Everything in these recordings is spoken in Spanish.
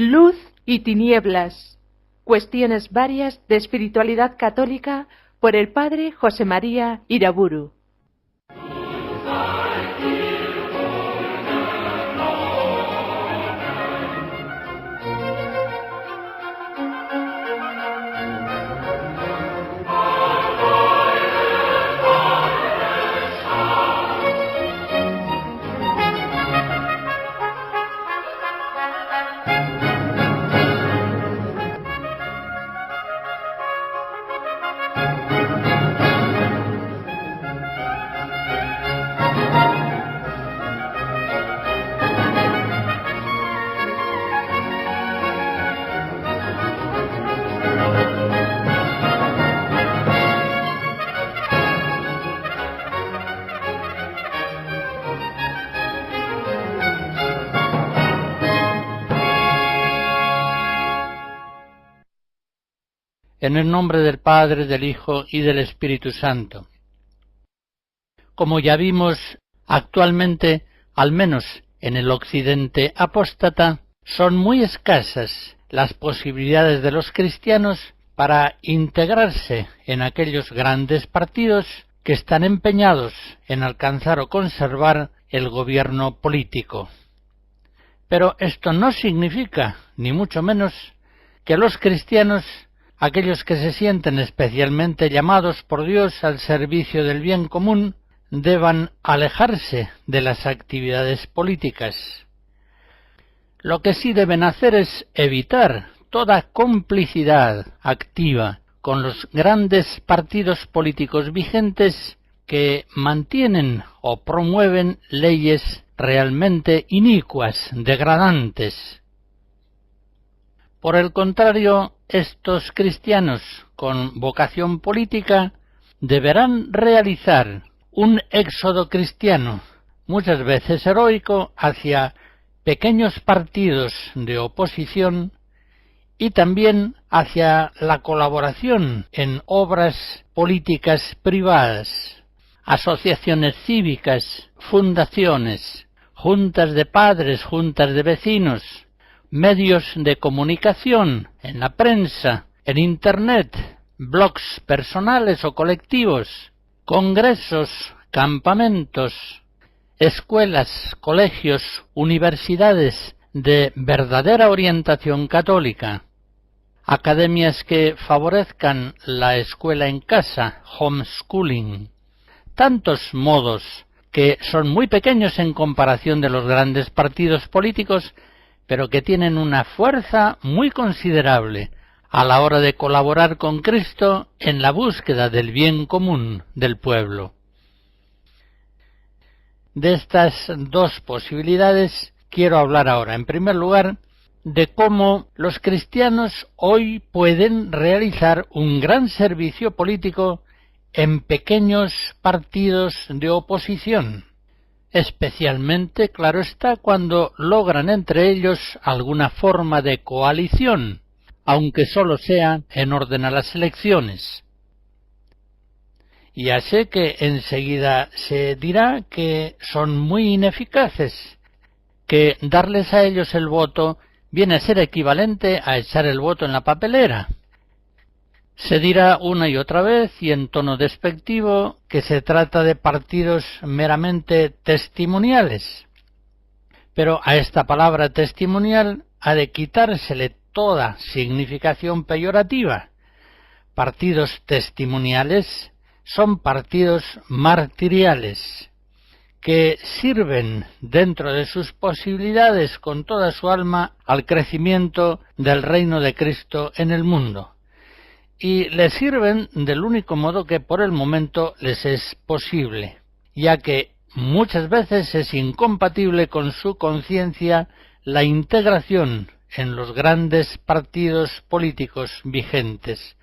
Luz y tinieblas. Cuestiones varias de espiritualidad católica por el padre José María Iraburu. En el nombre del Padre, del Hijo y del Espíritu Santo. Como ya vimos, actualmente, al menos en el occidente apóstata, son muy escasas las posibilidades de los cristianos para integrarse en aquellos grandes partidos que están empeñados en alcanzar o conservar el gobierno político. Pero esto no significa, ni mucho menos, que los cristianos, aquellos que se sienten especialmente llamados por Dios al servicio del bien común, deban alejarse de las actividades políticas. Lo que sí deben hacer es evitar toda complicidad activa con los grandes partidos políticos vigentes que mantienen o promueven leyes realmente inicuas, degradantes. Por el contrario, estos cristianos con vocación política deberán realizar un éxodo cristiano, muchas veces heroico, hacia pequeños partidos de oposición y también hacia la colaboración en obras políticas privadas, asociaciones cívicas, fundaciones, juntas de padres, juntas de vecinos, medios de comunicación, en la prensa, en Internet, blogs personales o colectivos, congresos, campamentos, escuelas, colegios, universidades de verdadera orientación católica, academias que favorezcan la escuela en casa, homeschooling, tantos modos que son muy pequeños en comparación de los grandes partidos políticos, pero que tienen una fuerza muy considerable a la hora de colaborar con Cristo en la búsqueda del bien común del pueblo. De estas dos posibilidades quiero hablar ahora. En primer lugar, de cómo los cristianos hoy pueden realizar un gran servicio político en pequeños partidos de oposición. Especialmente, claro está, cuando logran entre ellos alguna forma de coalición, aunque solo sea en orden a las elecciones. Ya sé que enseguida se dirá que son muy ineficaces, que darles a ellos el voto viene a ser equivalente a echar el voto en la papelera. Se dirá una y otra vez, y en tono despectivo, que se trata de partidos meramente testimoniales. Pero a esta palabra testimonial ha de quitársele toda significación peyorativa. Partidos testimoniales son partidos martiriales, que sirven dentro de sus posibilidades con toda su alma al crecimiento del reino de Cristo en el mundo. Y les sirven del único modo que por el momento les es posible, ya que muchas veces es incompatible con su conciencia la integración en los grandes partidos políticos vigentes,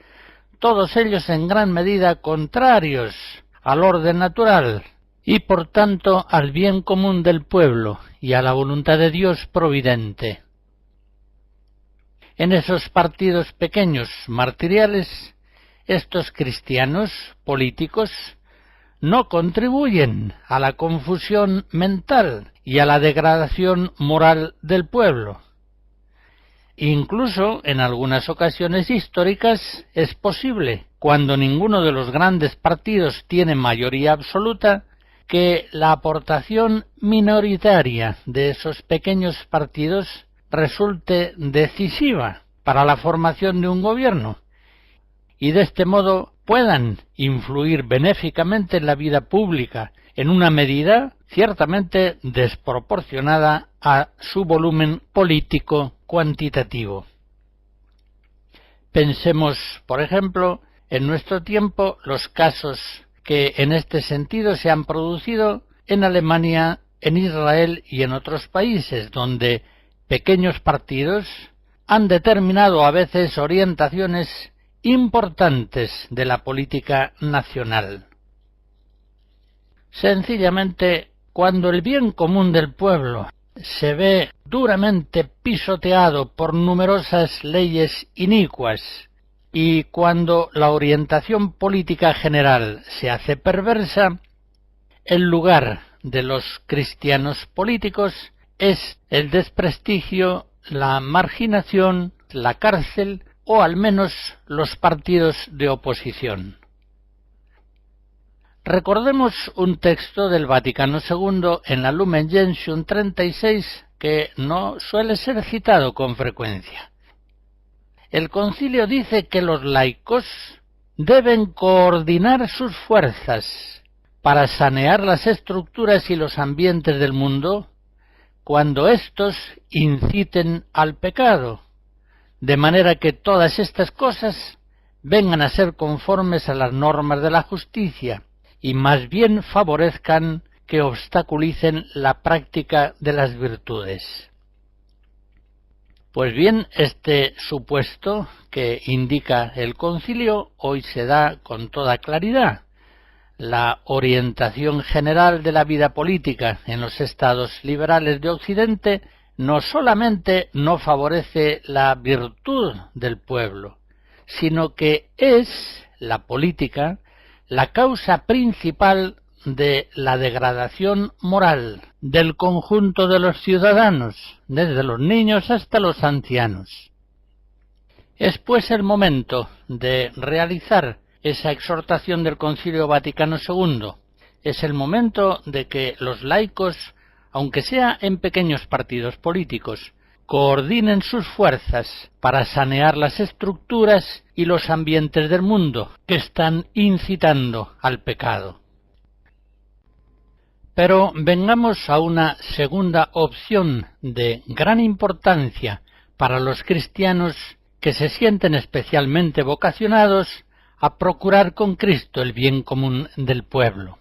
todos ellos en gran medida contrarios al orden natural y por tanto al bien común del pueblo y a la voluntad de Dios providente. En esos partidos pequeños martiriales, estos cristianos políticos no contribuyen a la confusión mental y a la degradación moral del pueblo. Incluso en algunas ocasiones históricas es posible, cuando ninguno de los grandes partidos tiene mayoría absoluta, que la aportación minoritaria de esos pequeños partidos resulte decisiva para la formación de un gobierno y de este modo puedan influir benéficamente en la vida pública en una medida ciertamente desproporcionada a su volumen político cuantitativo. Pensemos, por ejemplo, en nuestro tiempo los casos que en este sentido se han producido en Alemania, en Israel y en otros países, donde pequeños partidos han determinado a veces orientaciones importantes de la política nacional. Sencillamente, cuando el bien común del pueblo se ve duramente pisoteado por numerosas leyes inicuas y cuando la orientación política general se hace perversa, el lugar de los cristianos políticos es el desprestigio, la marginación, la cárcel o al menos los partidos de oposición. Recordemos un texto del Vaticano II en la Lumen Gentium 36 que no suele ser citado con frecuencia. El concilio dice que los laicos deben coordinar sus fuerzas para sanear las estructuras y los ambientes del mundo cuando éstos inciten al pecado, de manera que todas estas cosas vengan a ser conformes a las normas de la justicia y más bien favorezcan que obstaculicen la práctica de las virtudes. Pues bien, este supuesto que indica el concilio hoy se da con toda claridad. La orientación general de la vida política en los estados liberales de Occidente no solamente no favorece la virtud del pueblo, sino que es la política la causa principal de la degradación moral del conjunto de los ciudadanos, desde los niños hasta los ancianos. Es pues el momento de realizar esa exhortación del Concilio Vaticano II. Es el momento de que los laicos, aunque sea en pequeños partidos políticos, coordinen sus fuerzas para sanear las estructuras y los ambientes del mundo que están incitando al pecado. Pero vengamos a una segunda opción de gran importancia para los cristianos que se sienten especialmente vocacionados a procurar con Cristo el bien común del pueblo.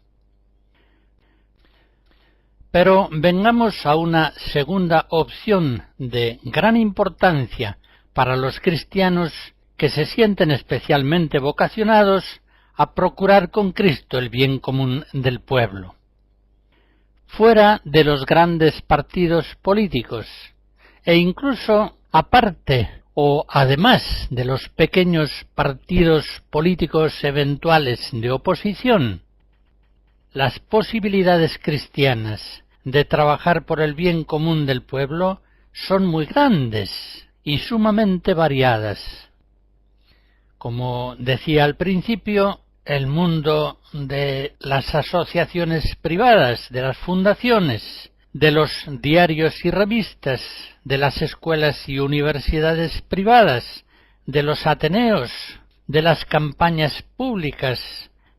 Pero vengamos a una segunda opción de gran importancia para los cristianos que se sienten especialmente vocacionados a procurar con Cristo el bien común del pueblo. Fuera de los grandes partidos políticos e incluso aparte o además de los pequeños partidos políticos eventuales de oposición, las posibilidades cristianas de trabajar por el bien común del pueblo son muy grandes y sumamente variadas. Como decía al principio, el mundo de las asociaciones privadas, de las fundaciones, de los diarios y revistas, de las escuelas y universidades privadas, de los ateneos, de las campañas públicas,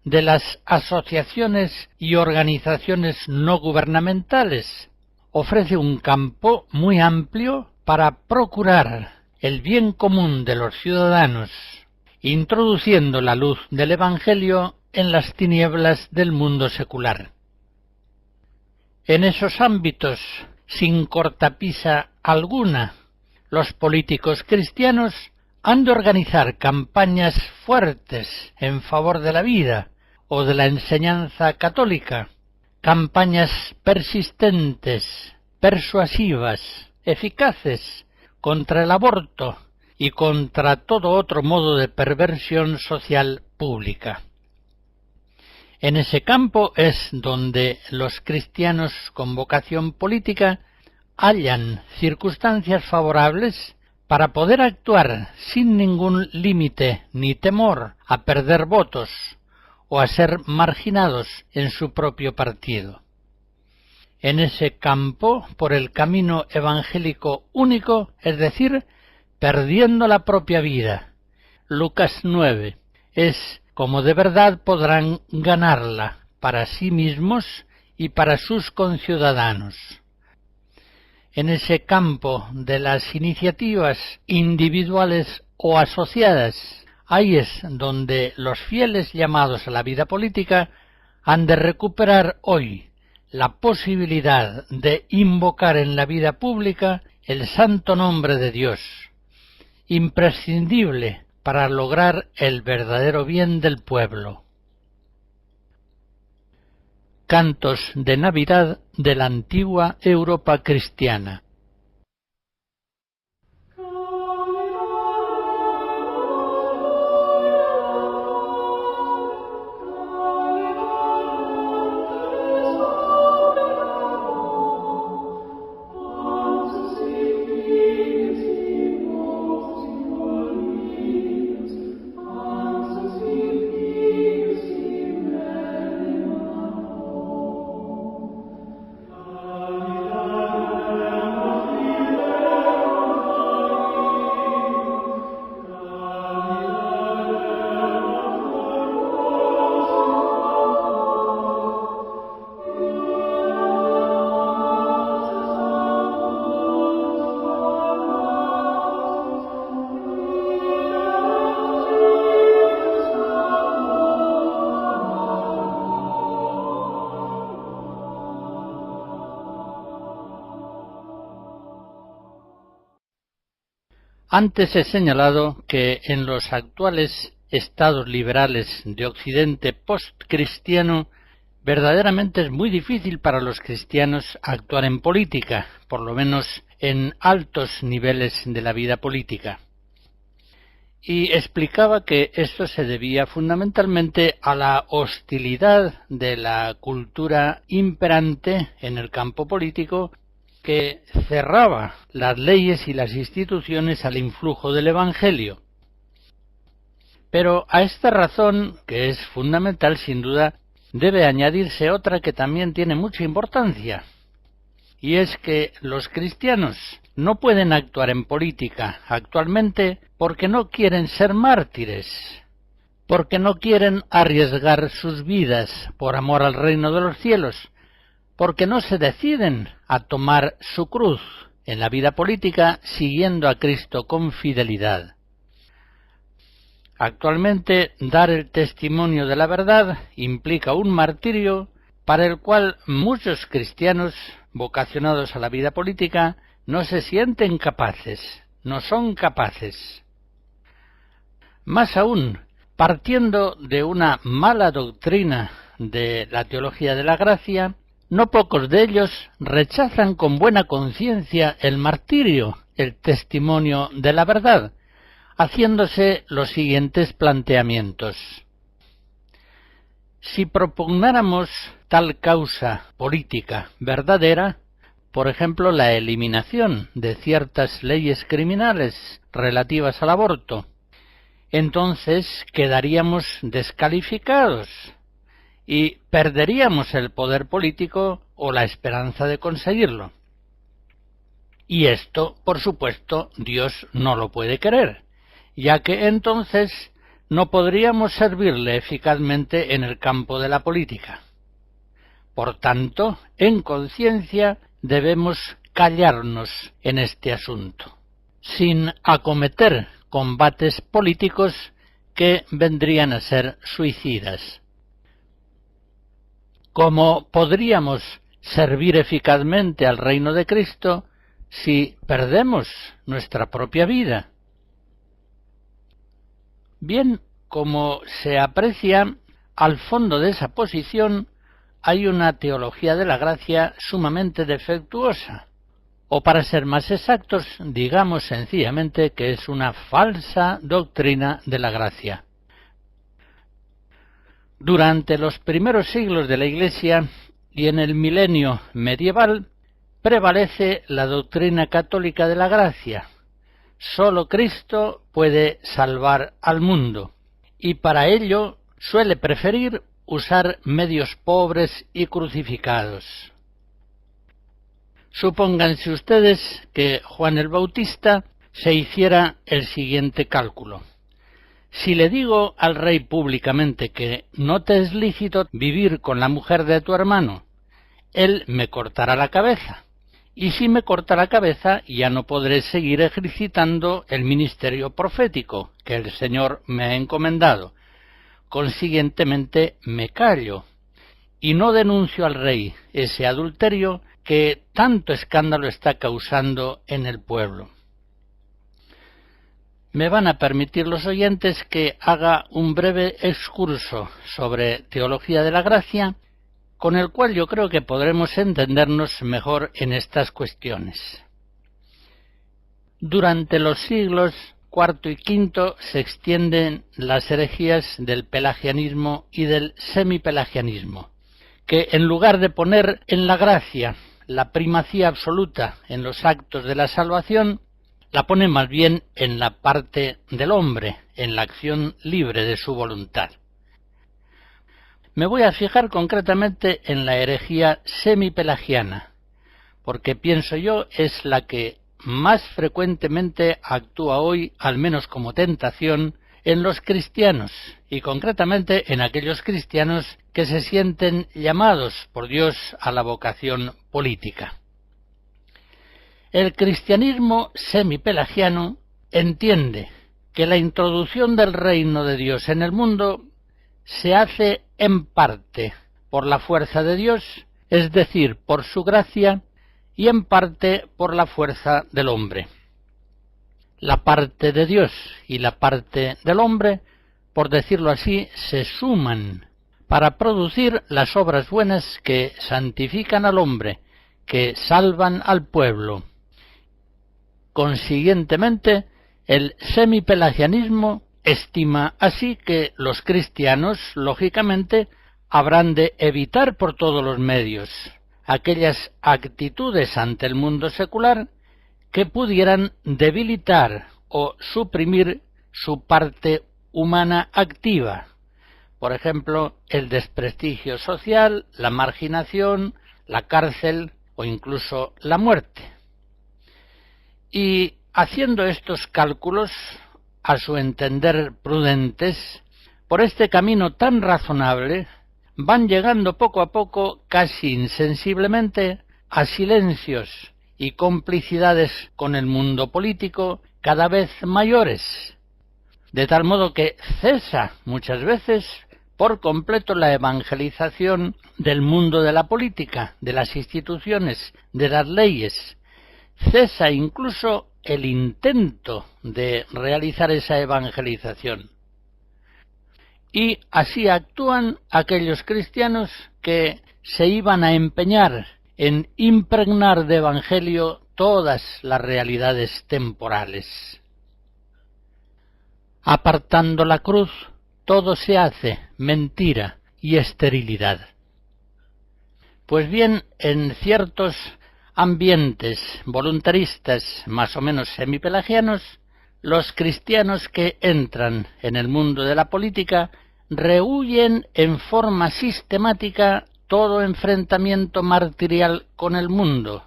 de las asociaciones y organizaciones no gubernamentales, ofrece un campo muy amplio para procurar el bien común de los ciudadanos, introduciendo la luz del Evangelio en las tinieblas del mundo secular. En esos ámbitos, sin cortapisa alguna, los políticos cristianos han de organizar campañas fuertes en favor de la vida o de la enseñanza católica, campañas persistentes, persuasivas, eficaces contra el aborto y contra todo otro modo de perversión social pública. En ese campo es donde los cristianos con vocación política hallan circunstancias favorables para poder actuar sin ningún límite ni temor a perder votos o a ser marginados en su propio partido. En ese campo, por el camino evangélico único, es decir, perdiendo la propia vida. Lucas 9. Es como de verdad podrán ganarla para sí mismos y para sus conciudadanos. En ese campo de las iniciativas individuales o asociadas, ahí es donde los fieles llamados a la vida política han de recuperar hoy la posibilidad de invocar en la vida pública el santo nombre de Dios, imprescindible para lograr el verdadero bien del pueblo. Cantos de Navidad de la antigua Europa cristiana. Antes he señalado que en los actuales estados liberales de Occidente postcristiano verdaderamente es muy difícil para los cristianos actuar en política, por lo menos en altos niveles de la vida política. Y explicaba que esto se debía fundamentalmente a la hostilidad de la cultura imperante en el campo político, que cerraba las leyes y las instituciones al influjo del Evangelio. Pero a esta razón, que es fundamental sin duda, debe añadirse otra que también tiene mucha importancia, y es que los cristianos no pueden actuar en política actualmente porque no quieren ser mártires, porque no quieren arriesgar sus vidas por amor al reino de los cielos, porque no se deciden a tomar su cruz en la vida política siguiendo a Cristo con fidelidad. Actualmente, dar el testimonio de la verdad implica un martirio para el cual muchos cristianos vocacionados a la vida política no se sienten capaces, no son capaces. Más aún, partiendo de una mala doctrina de la teología de la gracia, no pocos de ellos rechazan con buena conciencia el martirio, el testimonio de la verdad, haciéndose los siguientes planteamientos. Si propugnáramos tal causa política verdadera, por ejemplo la eliminación de ciertas leyes criminales relativas al aborto, entonces quedaríamos descalificados y perderíamos el poder político o la esperanza de conseguirlo. Y esto, por supuesto, Dios no lo puede querer, ya que entonces no podríamos servirle eficazmente en el campo de la política. Por tanto, en conciencia debemos callarnos en este asunto, sin acometer combates políticos que vendrían a ser suicidas. ¿Cómo podríamos servir eficazmente al reino de Cristo si perdemos nuestra propia vida? Bien, como se aprecia, al fondo de esa posición hay una teología de la gracia sumamente defectuosa, o para ser más exactos, digamos sencillamente que es una falsa doctrina de la gracia. Durante los primeros siglos de la Iglesia y en el milenio medieval prevalece la doctrina católica de la gracia, sólo Cristo puede salvar al mundo, y para ello suele preferir usar medios pobres y crucificados. Supónganse ustedes que Juan el Bautista se hiciera el siguiente cálculo. Si le digo al rey públicamente que no te es lícito vivir con la mujer de tu hermano, él me cortará la cabeza. Y si me corta la cabeza, ya no podré seguir ejercitando el ministerio profético que el Señor me ha encomendado. Consiguientemente me callo y no denuncio al rey ese adulterio que tanto escándalo está causando en el pueblo. Me van a permitir los oyentes que haga un breve excurso sobre teología de la gracia, con el cual yo creo que podremos entendernos mejor en estas cuestiones. Durante los siglos IV y V se extienden las herejías del pelagianismo y del semipelagianismo, que en lugar de poner en la gracia la primacía absoluta en los actos de la salvación, la pone más bien en la parte del hombre, en la acción libre de su voluntad. Me voy a fijar concretamente en la herejía semipelagiana, porque pienso yo es la que más frecuentemente actúa hoy, al menos como tentación, en los cristianos, y concretamente en aquellos cristianos que se sienten llamados por Dios a la vocación política. El cristianismo semipelagiano entiende que la introducción del reino de Dios en el mundo se hace en parte por la fuerza de Dios, es decir, por su gracia, y en parte por la fuerza del hombre. La parte de Dios y la parte del hombre, por decirlo así, se suman para producir las obras buenas que santifican al hombre, que salvan al pueblo. Consiguientemente, el semipelagianismo estima así que los cristianos, lógicamente, habrán de evitar por todos los medios aquellas actitudes ante el mundo secular que pudieran debilitar o suprimir su parte humana activa. Por ejemplo, el desprestigio social, la marginación, la cárcel o incluso la muerte. Y haciendo estos cálculos, a su entender prudentes, por este camino tan razonable, van llegando poco a poco, casi insensiblemente, a silencios y complicidades con el mundo político cada vez mayores, de tal modo que cesa muchas veces por completo la evangelización del mundo de la política, de las instituciones, de las leyes. Cesa incluso el intento de realizar esa evangelización. Y así actúan aquellos cristianos que se iban a empeñar en impregnar de evangelio todas las realidades temporales. Apartando la cruz, todo se hace mentira y esterilidad. Pues bien, en ciertos ambientes voluntaristas más o menos semipelagianos, los cristianos que entran en el mundo de la política rehúyen en forma sistemática todo enfrentamiento martirial con el mundo.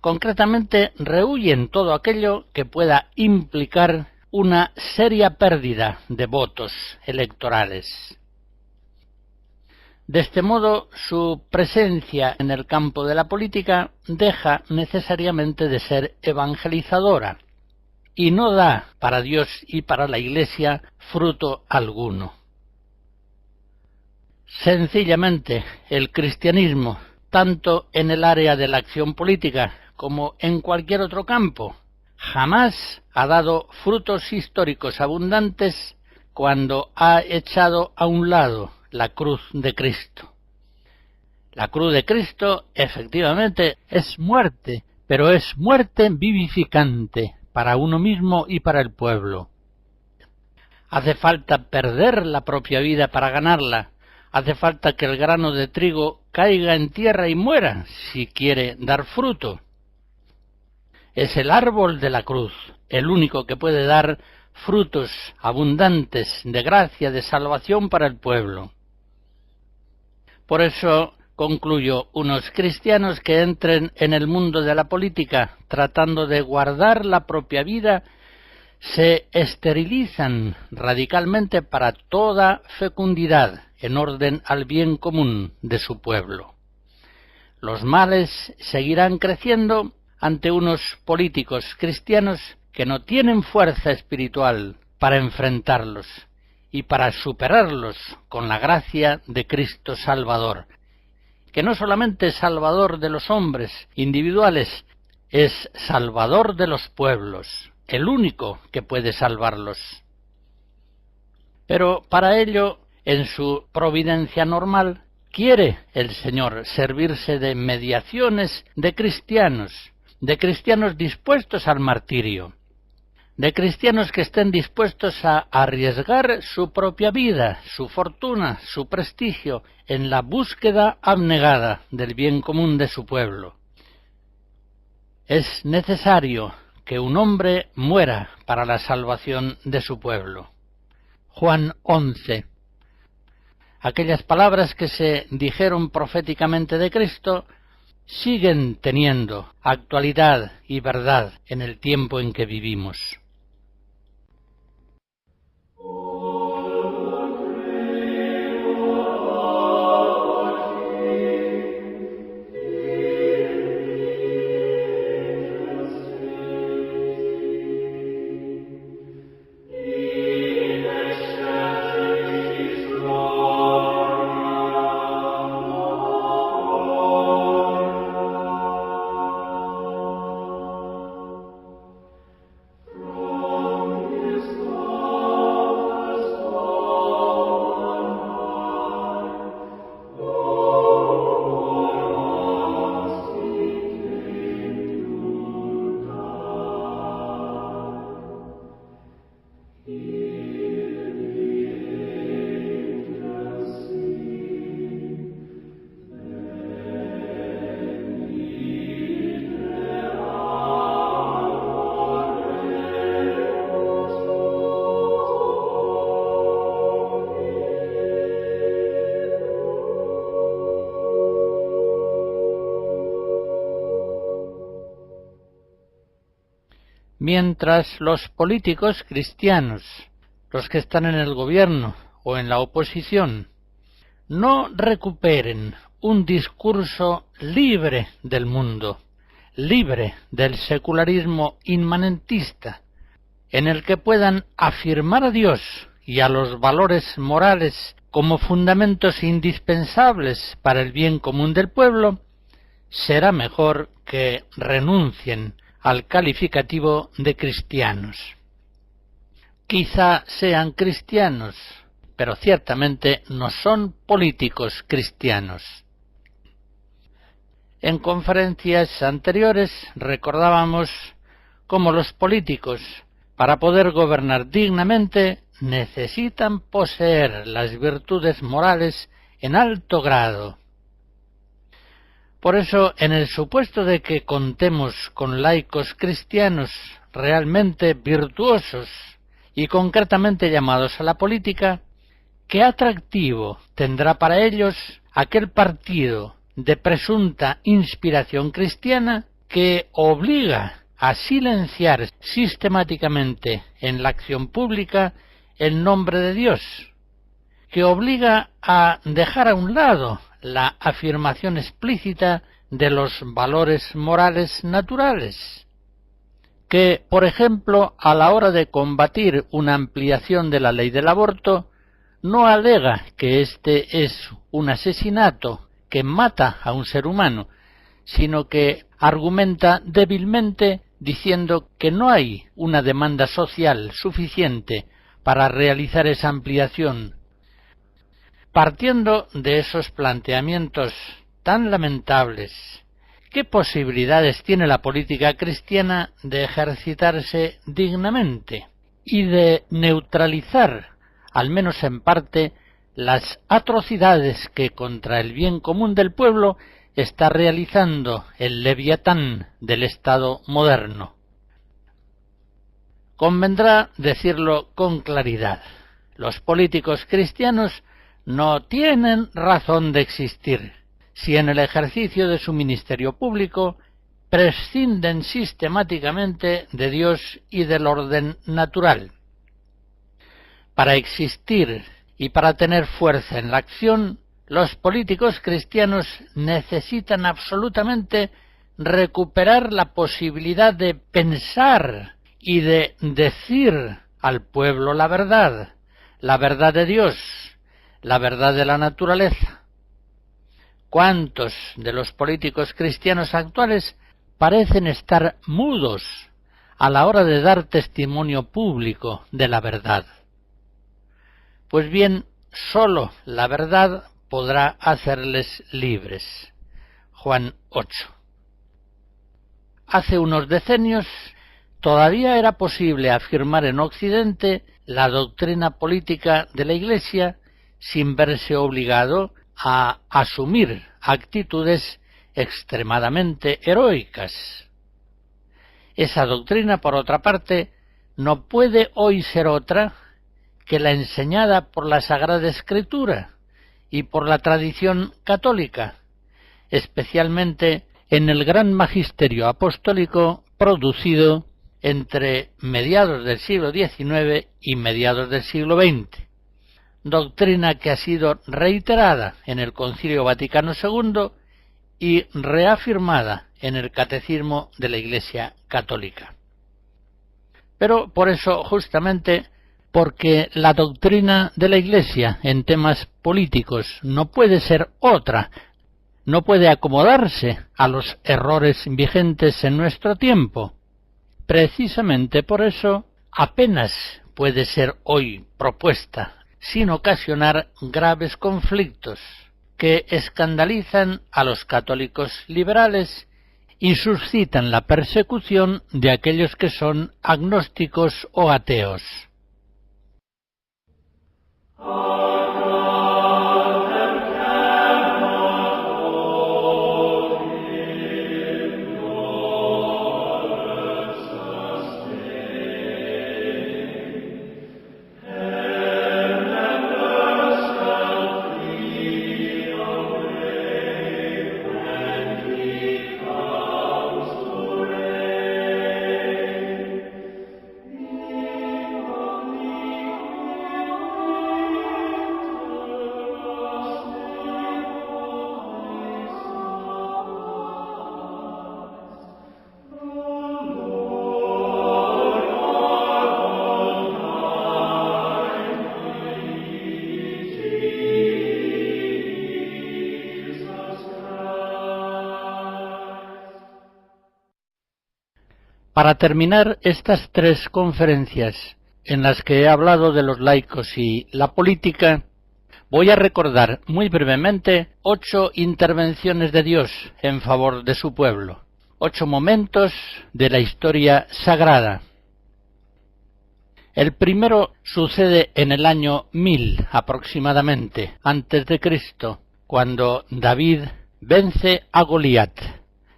Concretamente, rehúyen todo aquello que pueda implicar una seria pérdida de votos electorales. De este modo, su presencia en el campo de la política deja necesariamente de ser evangelizadora y no da para Dios y para la Iglesia fruto alguno. Sencillamente, el cristianismo, tanto en el área de la acción política como en cualquier otro campo, jamás ha dado frutos históricos abundantes cuando ha echado a un lado la cruz de Cristo. La cruz de Cristo, efectivamente, es muerte, pero es muerte vivificante para uno mismo y para el pueblo. Hace falta perder la propia vida para ganarla. Hace falta que el grano de trigo caiga en tierra y muera si quiere dar fruto. es el árbol de la cruz, el único que puede dar frutos abundantes de gracia, de salvación para el pueblo. Por eso concluyo, unos cristianos que entren en el mundo de la política tratando de guardar la propia vida, se esterilizan radicalmente para toda fecundidad en orden al bien común de su pueblo. Los males seguirán creciendo ante unos políticos cristianos que no tienen fuerza espiritual para enfrentarlos y para superarlos con la gracia de Cristo Salvador, que no solamente es Salvador de los hombres individuales, es Salvador de los pueblos, el único que puede salvarlos. Pero para ello, en su providencia normal, quiere el Señor servirse de mediaciones de cristianos dispuestos al martirio, de cristianos que estén dispuestos a arriesgar su propia vida, su fortuna, su prestigio, en la búsqueda abnegada del bien común de su pueblo. Es necesario que un hombre muera para la salvación de su pueblo. Juan 11. Aquellas palabras que se dijeron proféticamente de Cristo siguen teniendo actualidad y verdad en el tiempo en que vivimos. Mientras los políticos cristianos, los que están en el gobierno o en la oposición, no recuperen un discurso libre del mundo, libre del secularismo inmanentista, en el que puedan afirmar a Dios y a los valores morales como fundamentos indispensables para el bien común del pueblo, será mejor que renuncien al calificativo de cristianos. Quizá sean cristianos, pero ciertamente no son políticos cristianos. En conferencias anteriores recordábamos cómo los políticos, para poder gobernar dignamente, necesitan poseer las virtudes morales en alto grado. Por eso, en el supuesto de que contemos con laicos cristianos realmente virtuosos y concretamente llamados a la política, ¿qué atractivo tendrá para ellos aquel partido de presunta inspiración cristiana que obliga a silenciar sistemáticamente en la acción pública el nombre de Dios, que obliga a dejar a un lado la afirmación explícita de los valores morales naturales, que, por ejemplo, a la hora de combatir una ampliación de la ley del aborto, no alega que este es un asesinato que mata a un ser humano, sino que argumenta débilmente diciendo que no hay una demanda social suficiente para realizar esa ampliación. Partiendo de esos planteamientos tan lamentables, ¿qué posibilidades tiene la política cristiana de ejercitarse dignamente y de neutralizar, al menos en parte, las atrocidades que contra el bien común del pueblo está realizando el Leviatán del Estado moderno. Convendrá decirlo con claridad. Los políticos cristianos no tienen razón de existir si en el ejercicio de su ministerio público prescinden sistemáticamente de Dios y del orden natural. Para existir y para tener fuerza en la acción, los políticos cristianos necesitan absolutamente recuperar la posibilidad de pensar y de decir al pueblo la verdad de Dios, la verdad de la naturaleza. ¿Cuántos de los políticos cristianos actuales parecen estar mudos a la hora de dar testimonio público de la verdad? Pues bien, sólo la verdad podrá hacerles libres. Juan 8. Hace unos decenios todavía era posible afirmar en Occidente la doctrina política de la Iglesia sin verse obligado a asumir actitudes extremadamente heroicas. Esa doctrina, por otra parte, no puede hoy ser otra que la enseñada por la Sagrada Escritura y por la tradición católica, especialmente en el gran magisterio apostólico producido entre mediados del siglo XIX y mediados del siglo XX, doctrina que ha sido reiterada en el Concilio Vaticano II y reafirmada en el Catecismo de la Iglesia Católica. Pero por eso, justamente, porque la doctrina de la Iglesia en temas políticos no puede ser otra, no puede acomodarse a los errores vigentes en nuestro tiempo. Precisamente por eso apenas puede ser hoy propuesta sin ocasionar graves conflictos que escandalizan a los católicos liberales y suscitan la persecución de aquellos que son agnósticos o ateos. Para terminar estas tres conferencias en las que he hablado de los laicos y la política, voy a recordar muy brevemente 8 intervenciones de Dios en favor de su pueblo, 8 momentos de la historia sagrada. El primero sucede en el año 1000 aproximadamente, antes de Cristo, cuando David vence a Goliat,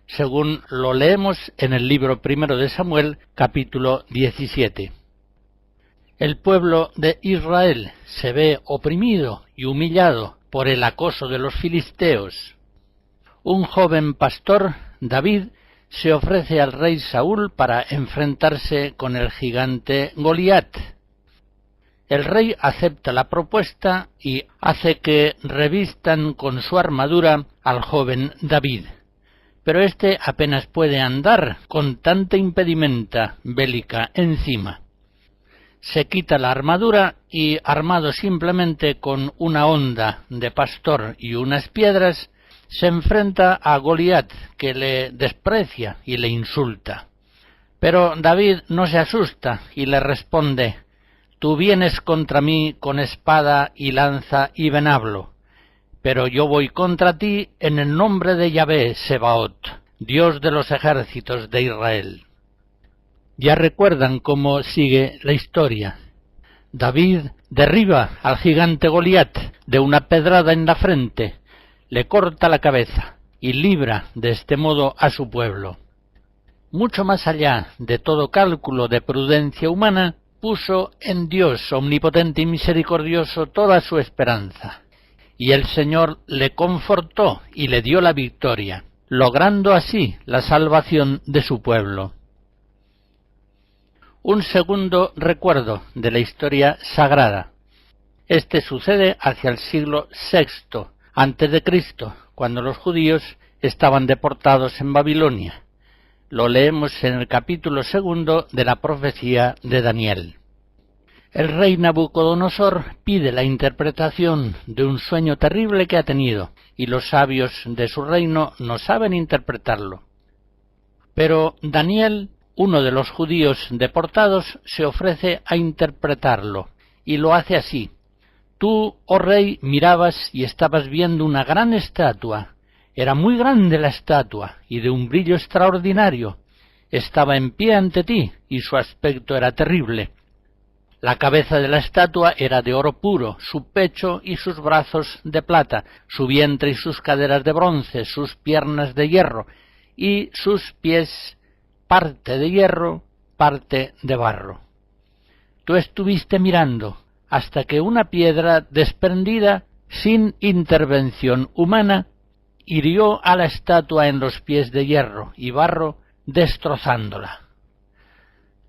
según lo leemos en el libro primero de Samuel, capítulo 17. El pueblo de Israel se ve oprimido y humillado por el acoso de los filisteos. Un joven pastor, David, se ofrece al rey Saúl para enfrentarse con el gigante Goliat. El rey acepta la propuesta y hace que revistan con su armadura al joven David. Pero éste apenas puede andar con tanta impedimenta bélica encima. Se quita la armadura y, armado simplemente con una honda de pastor y unas piedras, se enfrenta a Goliat, que le desprecia y le insulta. Pero David no se asusta y le responde: «Tú vienes contra mí con espada y lanza y venablo, pero yo voy contra ti en el nombre de Yahvé Sebaot, Dios de los ejércitos de Israel». Ya recuerdan cómo sigue la historia. David derriba al gigante Goliat de una pedrada en la frente, le corta la cabeza, y libra de este modo a su pueblo. Mucho más allá de todo cálculo de prudencia humana, puso en Dios omnipotente y misericordioso toda su esperanza, y el Señor le confortó y le dio la victoria, logrando así la salvación de su pueblo. Un segundo recuerdo de la historia sagrada. Este sucede hacia el siglo VI a.C., cuando los judíos estaban deportados en Babilonia. Lo leemos en el capítulo 2 de la profecía de Daniel. El rey Nabucodonosor pide la interpretación de un sueño terrible que ha tenido, y los sabios de su reino no saben interpretarlo. Pero Daniel, uno de los judíos deportados, se ofrece a interpretarlo, y lo hace así. Tú, oh rey, mirabas y estabas viendo una gran estatua. Era muy grande la estatua, y de un brillo extraordinario. Estaba en pie ante ti, y su aspecto era terrible. La cabeza de la estatua era de oro puro, su pecho y sus brazos de plata, su vientre y sus caderas de bronce, sus piernas de hierro, y sus pies parte de hierro, parte de barro. Tú estuviste mirando hasta que una piedra desprendida, sin intervención humana, hirió a la estatua en los pies de hierro y barro, destrozándola.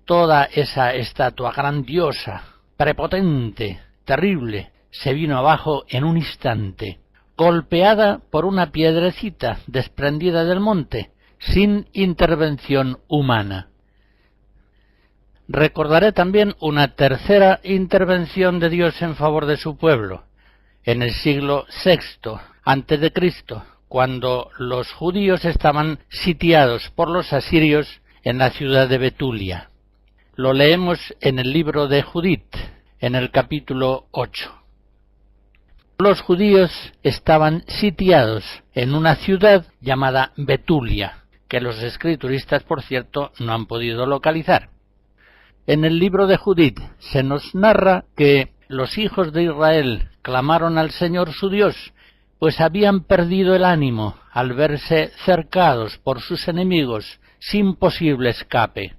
Toda esa estatua grandiosa, prepotente, terrible, se vino abajo en un instante, golpeada por una piedrecita desprendida del monte, sin intervención humana. Recordaré también una tercera intervención de Dios en favor de su pueblo, en el siglo VI a.C., cuando los judíos estaban sitiados por los asirios en la ciudad de Betulia. Lo leemos en el libro de Judith, en el capítulo 8. Los judíos estaban sitiados en una ciudad llamada Betulia, que los escrituristas, por cierto, no han podido localizar. En el libro de Judith se nos narra que los hijos de Israel clamaron al Señor su Dios, pues habían perdido el ánimo al verse cercados por sus enemigos sin posible escape.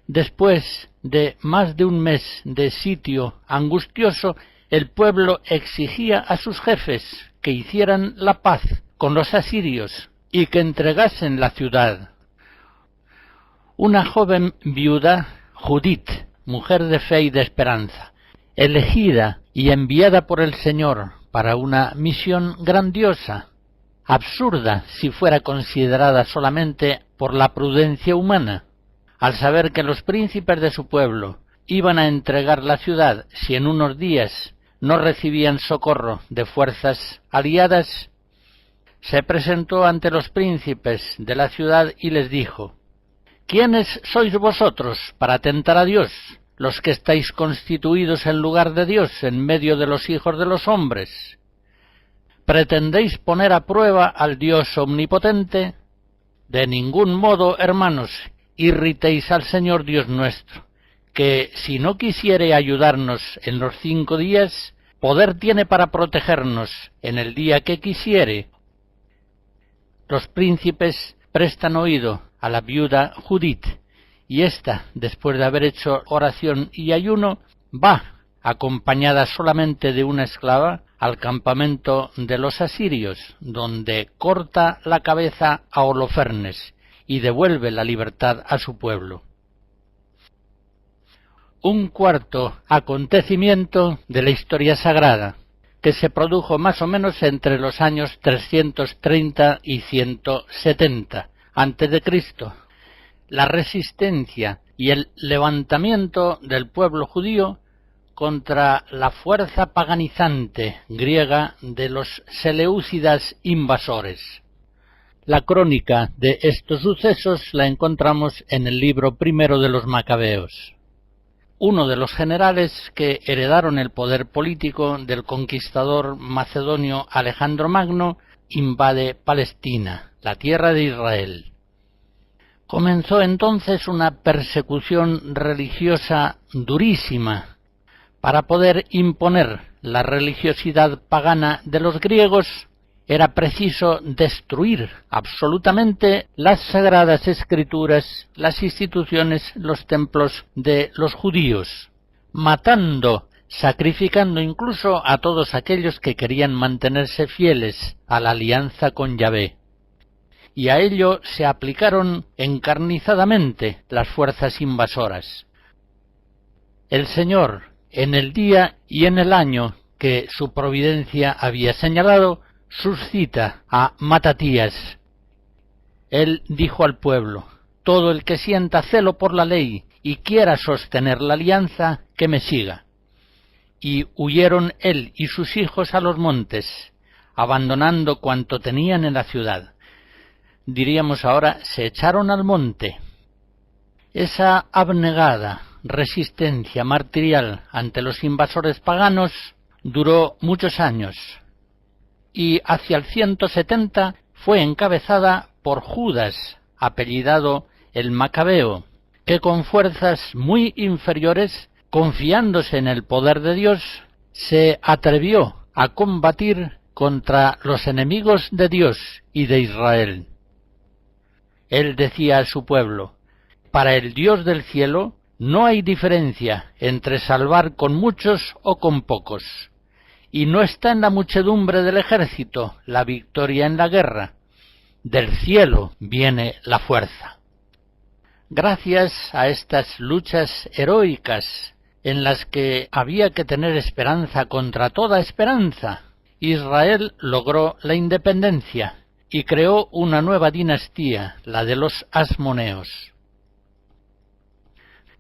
Después de más de un mes de sitio angustioso, el pueblo exigía a sus jefes que hicieran la paz con los asirios y que entregasen la ciudad. Una joven viuda, Judith, mujer de fe y de esperanza, elegida y enviada por el Señor para una misión grandiosa, absurda si fuera considerada solamente por la prudencia humana, al saber que los príncipes de su pueblo iban a entregar la ciudad si en unos días no recibían socorro de fuerzas aliadas, se presentó ante los príncipes de la ciudad y les dijo: ¿Quiénes sois vosotros para tentar a Dios, los que estáis constituidos en lugar de Dios en medio de los hijos de los hombres? ¿Pretendéis poner a prueba al Dios omnipotente? De ningún modo, hermanos, irritéis al Señor Dios nuestro, que si no quisiere ayudarnos en los 5 días, poder tiene para protegernos en el día que quisiere. Los príncipes prestan oído a la viuda Judith, y ésta, después de haber hecho oración y ayuno, va, acompañada solamente de una esclava, al campamento de los asirios, donde corta la cabeza a Holofernes y devuelve la libertad a su pueblo. Un cuarto acontecimiento de la historia sagrada, que se produjo más o menos entre los años 330 y 170 a.C., la resistencia y el levantamiento del pueblo judío contra la fuerza paganizante griega de los seleúcidas invasores. La crónica de estos sucesos la encontramos en el libro primero de los Macabeos. Uno de los generales que heredaron el poder político del conquistador macedonio Alejandro Magno invade Palestina, la tierra de Israel. Comenzó entonces una persecución religiosa durísima para poder imponer la religiosidad pagana de los griegos era preciso destruir absolutamente las sagradas escrituras, las instituciones, los templos de los judíos, matando, sacrificando incluso a todos aquellos que querían mantenerse fieles a la alianza con Yahvé. Y a ello se aplicaron encarnizadamente las fuerzas invasoras. El Señor, en el día y en el año que su providencia había señalado, suscita a Matatías. Él dijo al pueblo: todo el que sienta celo por la ley y quiera sostener la alianza, que me siga. Y huyeron él y sus hijos a los montes, abandonando cuanto tenían en la ciudad. Diríamos ahora, se echaron al monte. Esa abnegada resistencia martirial ante los invasores paganos duró muchos años, y hacia el 170 fue encabezada por Judas, apellidado el Macabeo, que con fuerzas muy inferiores, confiándose en el poder de Dios, se atrevió a combatir contra los enemigos de Dios y de Israel. Él decía a su pueblo: para el Dios del cielo no hay diferencia entre salvar con muchos o con pocos, y no está en la muchedumbre del ejército la victoria en la guerra. Del cielo viene la fuerza. Gracias a estas luchas heroicas, en las que había que tener esperanza contra toda esperanza, Israel logró la independencia y creó una nueva dinastía, la de los Asmoneos.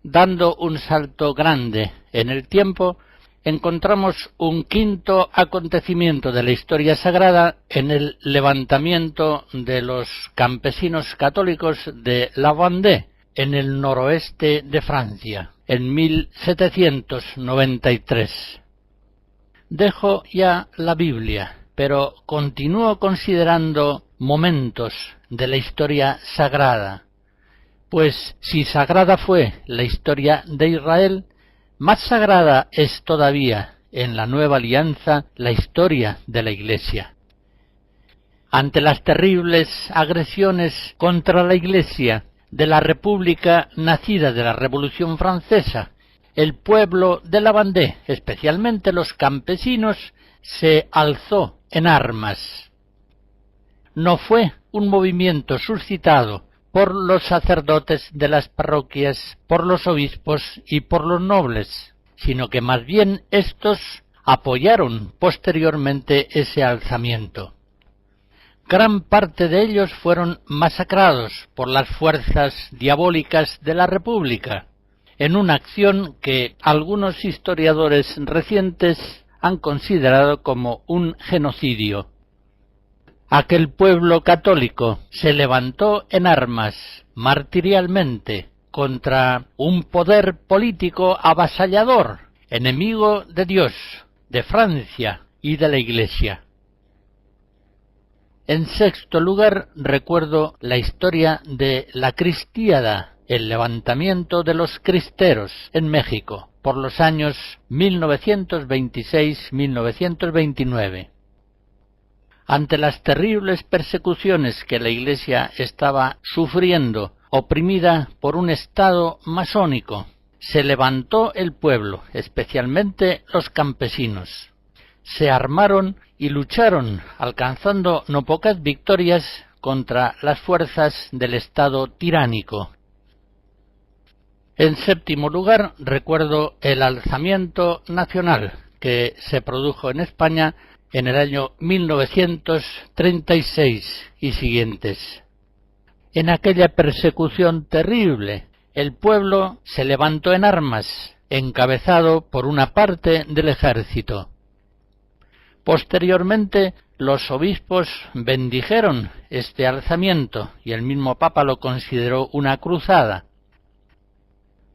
Dando un salto grande en el tiempo, encontramos un quinto acontecimiento de la historia sagrada en el levantamiento de los campesinos católicos de La Vendée, en el noroeste de Francia, en 1793. Dejo ya la Biblia, pero continúo considerando momentos de la historia sagrada, pues si sagrada fue la historia de Israel, más sagrada es todavía en la nueva alianza la historia de la Iglesia. Ante las terribles agresiones contra la Iglesia de la República nacida de la Revolución Francesa, el pueblo de La Vendée, especialmente los campesinos, se alzó en armas. No fue un movimiento suscitado por los sacerdotes de las parroquias, por los obispos y por los nobles, sino que más bien éstos apoyaron posteriormente ese alzamiento. Gran parte de ellos fueron masacrados por las fuerzas diabólicas de la República, en una acción que algunos historiadores recientes han considerado como un genocidio. Aquel pueblo católico se levantó en armas martirialmente contra un poder político avasallador, enemigo de Dios, de Francia y de la Iglesia. En sexto lugar, recuerdo la historia de la Cristiada, el levantamiento de los cristeros en México, por los años 1926-1929. Ante las terribles persecuciones que la Iglesia estaba sufriendo, oprimida por un Estado masónico, se levantó el pueblo, especialmente los campesinos. Se armaron y lucharon, alcanzando no pocas victorias contra las fuerzas del Estado tiránico. En séptimo lugar, recuerdo el alzamiento nacional que se produjo en España en el año 1936 y siguientes. En aquella persecución terrible, el pueblo se levantó en armas, encabezado por una parte del ejército. Posteriormente, los obispos bendijeron este alzamiento y el mismo Papa lo consideró una cruzada.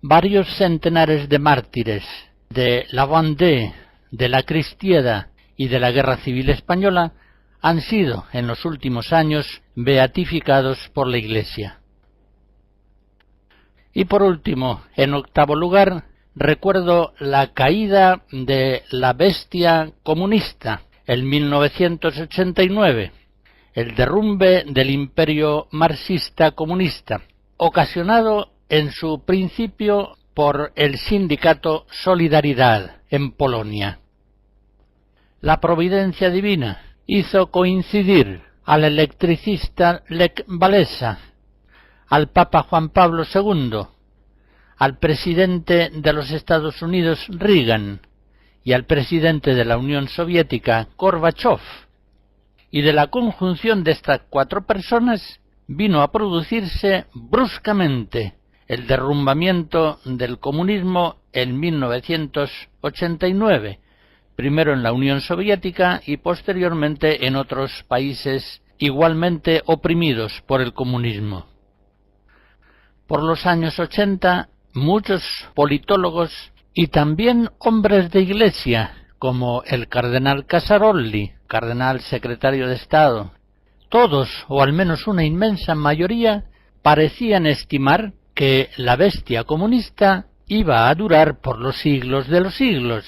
Varios centenares de mártires de La Vendée, de la Cristiada y de la Guerra Civil Española han sido en los últimos años beatificados por la Iglesia. Y por último, en octavo lugar, recuerdo la caída de la bestia comunista en 1989, el derrumbe del imperio marxista comunista, ocasionado en su principio por el sindicato Solidaridad en Polonia. La providencia divina hizo coincidir al electricista Lech Walesa, al Papa Juan Pablo II, al presidente de los Estados Unidos Reagan y al presidente de la Unión Soviética Gorbachev, y de la conjunción de estas cuatro personas vino a producirse bruscamente el derrumbamiento del comunismo en 1989, primero en la Unión Soviética y posteriormente en otros países igualmente oprimidos por el comunismo. Por los años 80, muchos politólogos y también hombres de Iglesia, como el cardenal Casarolli, cardenal secretario de Estado, todos, o al menos una inmensa mayoría, parecían estimar que la bestia comunista iba a durar por los siglos de los siglos,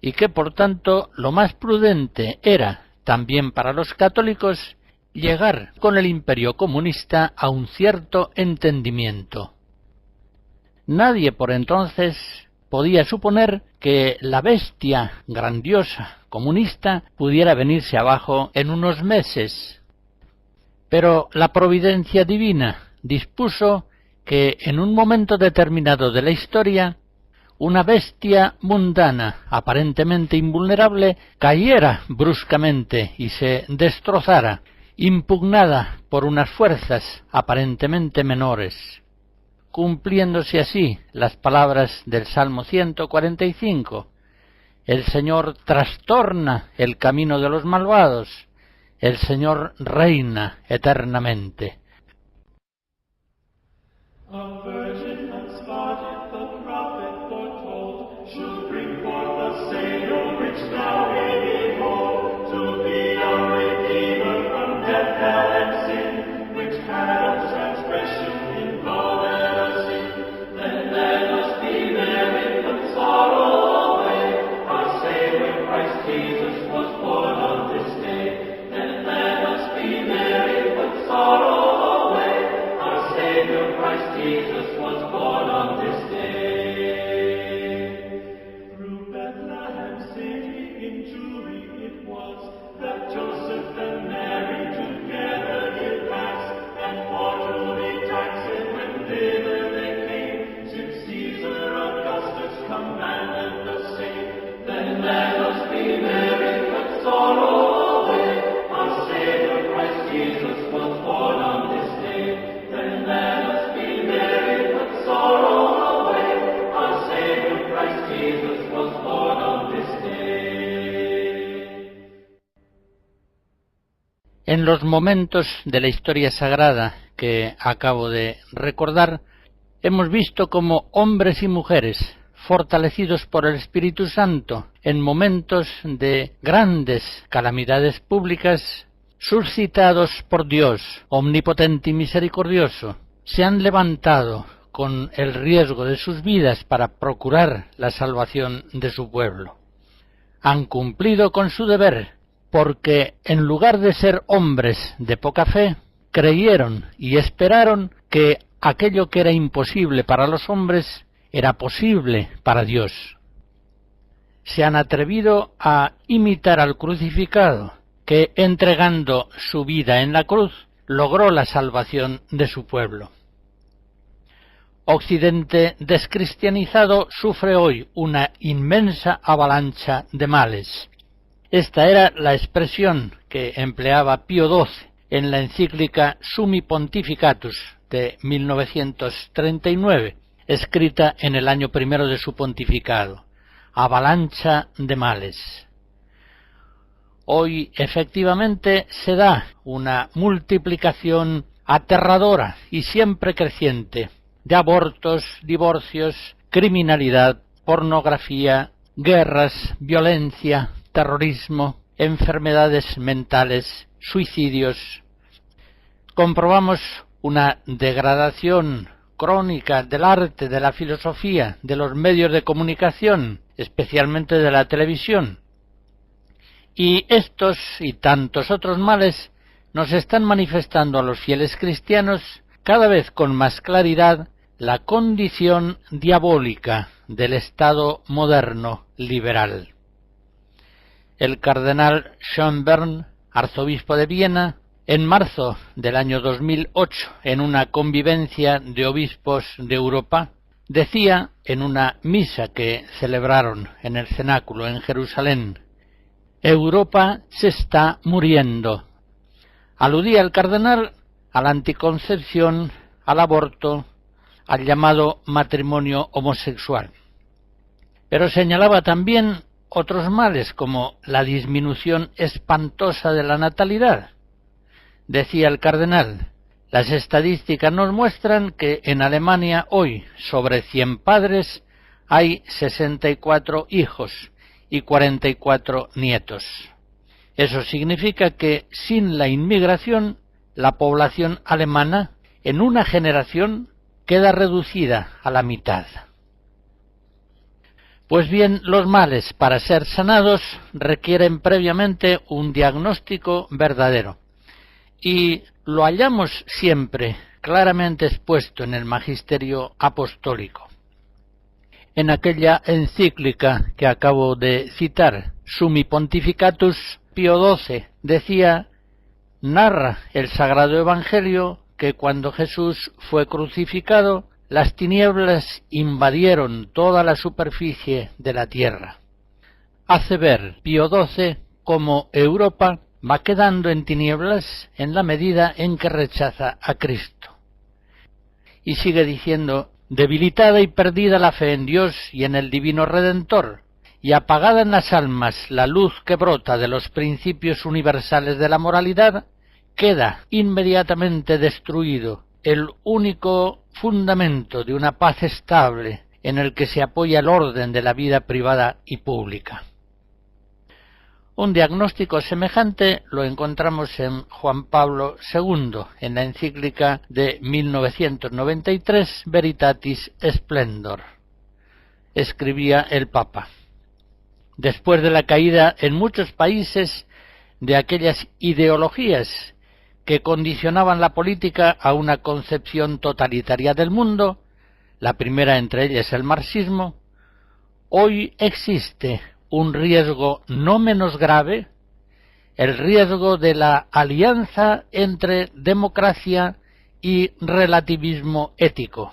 y que por tanto lo más prudente era, también para los católicos, llegar con el imperio comunista a un cierto entendimiento. Nadie por entonces podía suponer que la bestia grandiosa comunista pudiera venirse abajo en unos meses. Pero la providencia divina dispuso que en un momento determinado de la historia una bestia mundana, aparentemente invulnerable, cayera bruscamente y se destrozara, impugnada por unas fuerzas aparentemente menores, cumpliéndose así las palabras del Salmo 145. El Señor trastorna el camino de los malvados, el Señor reina eternamente. En los momentos de la historia sagrada que acabo de recordar, hemos visto cómo hombres y mujeres, fortalecidos por el Espíritu Santo, en momentos de grandes calamidades públicas, suscitados por Dios, omnipotente y misericordioso, se han levantado con el riesgo de sus vidas para procurar la salvación de su pueblo. Han cumplido con su deber, porque en lugar de ser hombres de poca fe, creyeron y esperaron que aquello que era imposible para los hombres era posible para Dios. Se han atrevido a imitar al crucificado, que entregando su vida en la cruz logró la salvación de su pueblo. Occidente descristianizado sufre hoy una inmensa avalancha de males. Esta era la expresión que empleaba Pío XII en la encíclica Summi Pontificatus de 1939, escrita en el año primero de su pontificado. Avalancha de males. Hoy efectivamente se da una multiplicación aterradora y siempre creciente de abortos, divorcios, criminalidad, pornografía, guerras, violencia, terrorismo, enfermedades mentales, suicidios. Comprobamos una degradación crónica del arte, de la filosofía, de los medios de comunicación, especialmente de la televisión. Y estos y tantos otros males nos están manifestando a los fieles cristianos cada vez con más claridad la condición diabólica del Estado moderno liberal. El cardenal Schönborn, arzobispo de Viena, en marzo del año 2008, en una convivencia de obispos de Europa, decía en una misa que celebraron en el cenáculo en Jerusalén: Europa se está muriendo. Aludía el cardenal a la anticoncepción, al aborto, al llamado matrimonio homosexual. Pero señalaba también otros males, como la disminución espantosa de la natalidad. Decía el cardenal: las estadísticas nos muestran que en Alemania hoy, sobre 100 padres, hay 64 hijos y 44 nietos. Eso significa que sin la inmigración, la población alemana en una generación queda reducida a la mitad. Pues bien, los males, para ser sanados, requieren previamente un diagnóstico verdadero. Y lo hallamos siempre claramente expuesto en el magisterio apostólico. En aquella encíclica que acabo de citar, Summi Pontificatus, Pío XII decía, narra el Sagrado Evangelio que cuando Jesús fue crucificado, las tinieblas invadieron toda la superficie de la tierra. Hace ver Pío XII cómo Europa va quedando en tinieblas en la medida en que rechaza a Cristo. Y sigue diciendo: debilitada y perdida la fe en Dios y en el Divino Redentor, y apagada en las almas la luz que brota de los principios universales de la moralidad, queda inmediatamente destruido el único fundamento de una paz estable en el que se apoya el orden de la vida privada y pública. Un diagnóstico semejante lo encontramos en Juan Pablo II, en la encíclica de 1993, Veritatis Splendor. Escribía el Papa: después de la caída en muchos países de aquellas ideologías que condicionaban la política a una concepción totalitaria del mundo, la primera entre ellas el marxismo, hoy existe un riesgo no menos grave, el riesgo de la alianza entre democracia y relativismo ético,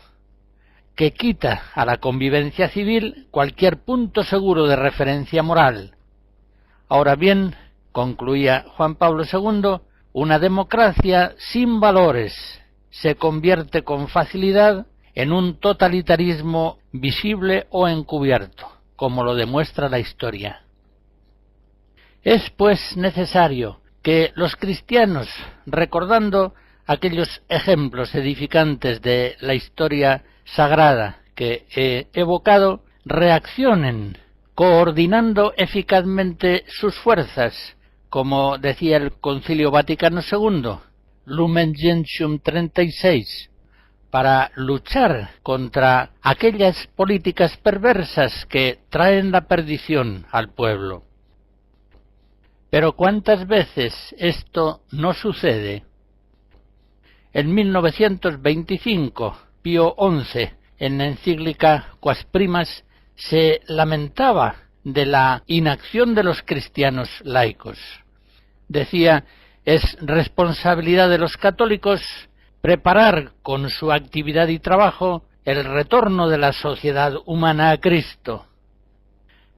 que quita a la convivencia civil cualquier punto seguro de referencia moral. Ahora bien, concluía Juan Pablo II, una democracia sin valores se convierte con facilidad en un totalitarismo visible o encubierto, como lo demuestra la historia. Es, pues, necesario que los cristianos, recordando aquellos ejemplos edificantes de la historia sagrada que he evocado, reaccionen, coordinando eficazmente sus fuerzas, como decía el Concilio Vaticano II, Lumen Gentium 36, para luchar contra aquellas políticas perversas que traen la perdición al pueblo. Pero ¿cuántas veces esto no sucede? En 1925, Pío XI, en la encíclica Quas Primas, se lamentaba de la inacción de los cristianos laicos. Decía: es responsabilidad de los católicos preparar con su actividad y trabajo el retorno de la sociedad humana a Cristo.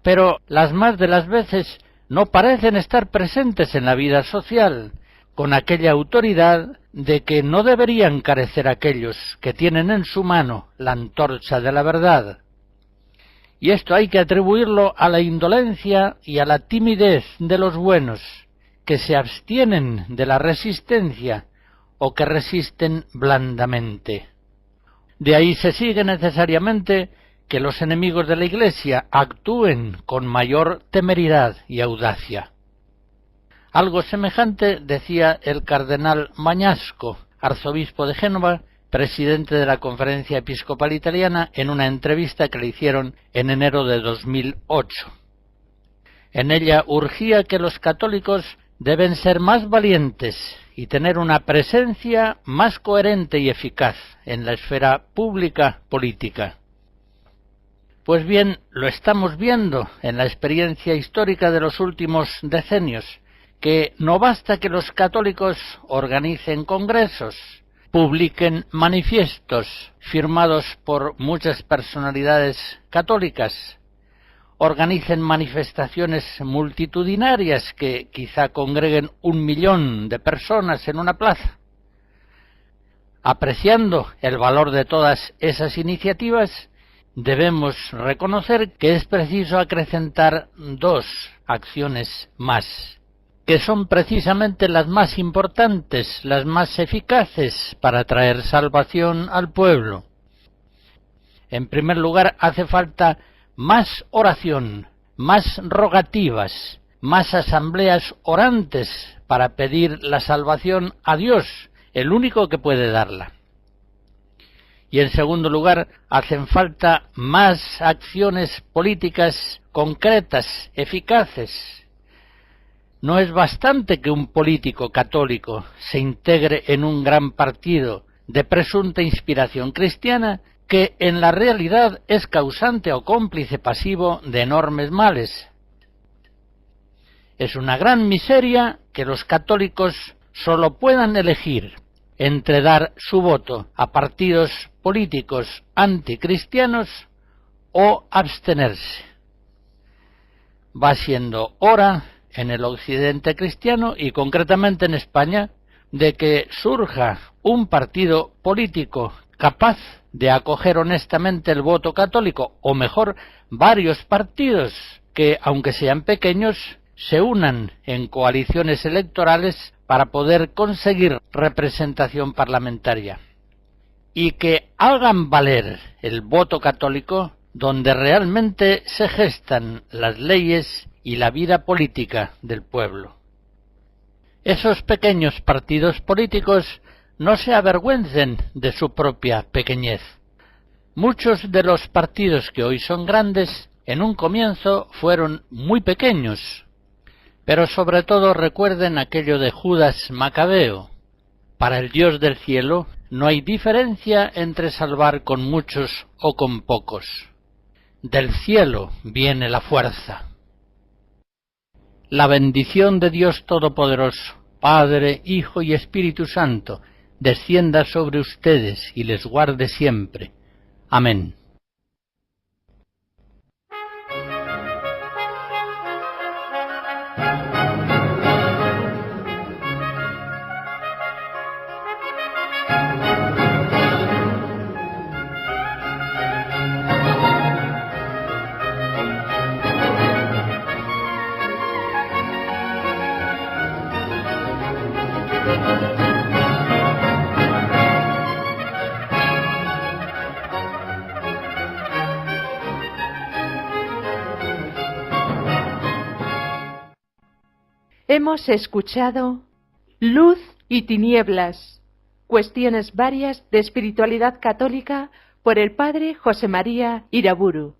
Pero las más de las veces no parecen estar presentes en la vida social, con aquella autoridad de que no deberían carecer aquellos que tienen en su mano la antorcha de la verdad. Y esto hay que atribuirlo a la indolencia y a la timidez de los buenos, que se abstienen de la resistencia o que resisten blandamente. De ahí se sigue necesariamente que los enemigos de la Iglesia actúen con mayor temeridad y audacia. Algo semejante decía el cardenal Mañasco, arzobispo de Génova, presidente de la Conferencia Episcopal Italiana, en una entrevista que le hicieron en enero de 2008. En ella urgía que los católicos deben ser más valientes y tener una presencia más coherente y eficaz en la esfera pública política. Pues bien, lo estamos viendo en la experiencia histórica de los últimos decenios, que no basta que los católicos organicen congresos, publiquen manifiestos firmados por muchas personalidades católicas, organicen manifestaciones multitudinarias que quizá congreguen 1 millón de personas en una plaza. Apreciando el valor de todas esas iniciativas, debemos reconocer que es preciso acrecentar 2 acciones más, que son precisamente las más importantes, las más eficaces para traer salvación al pueblo. En primer lugar, hace falta más oración, más rogativas, más asambleas orantes para pedir la salvación a Dios, el único que puede darla. Y en segundo lugar, hacen falta más acciones políticas concretas, eficaces. No es bastante que un político católico se integre en un gran partido de presunta inspiración cristiana, que en la realidad es causante o cómplice pasivo de enormes males. Es una gran miseria que los católicos solo puedan elegir entre dar su voto a partidos políticos anticristianos o abstenerse. Va siendo hora en el occidente cristiano y concretamente en España de que surja un partido político capaz de acoger honestamente el voto católico, o mejor, varios partidos que, aunque sean pequeños, se unan en coaliciones electorales para poder conseguir representación parlamentaria, y que hagan valer el voto católico donde realmente se gestan las leyes y la vida política del pueblo. Esos pequeños partidos políticos no se avergüencen de su propia pequeñez. Muchos de los partidos que hoy son grandes, en un comienzo fueron muy pequeños, pero sobre todo recuerden aquello de Judas Macabeo. Para el Dios del cielo no hay diferencia entre salvar con muchos o con pocos. Del cielo viene la fuerza. La bendición de Dios Todopoderoso, Padre, Hijo y Espíritu Santo, descienda sobre ustedes y les guarde siempre. Amén. Hemos escuchado Luz y Tinieblas, cuestiones varias de espiritualidad católica por el padre José María Iraburu.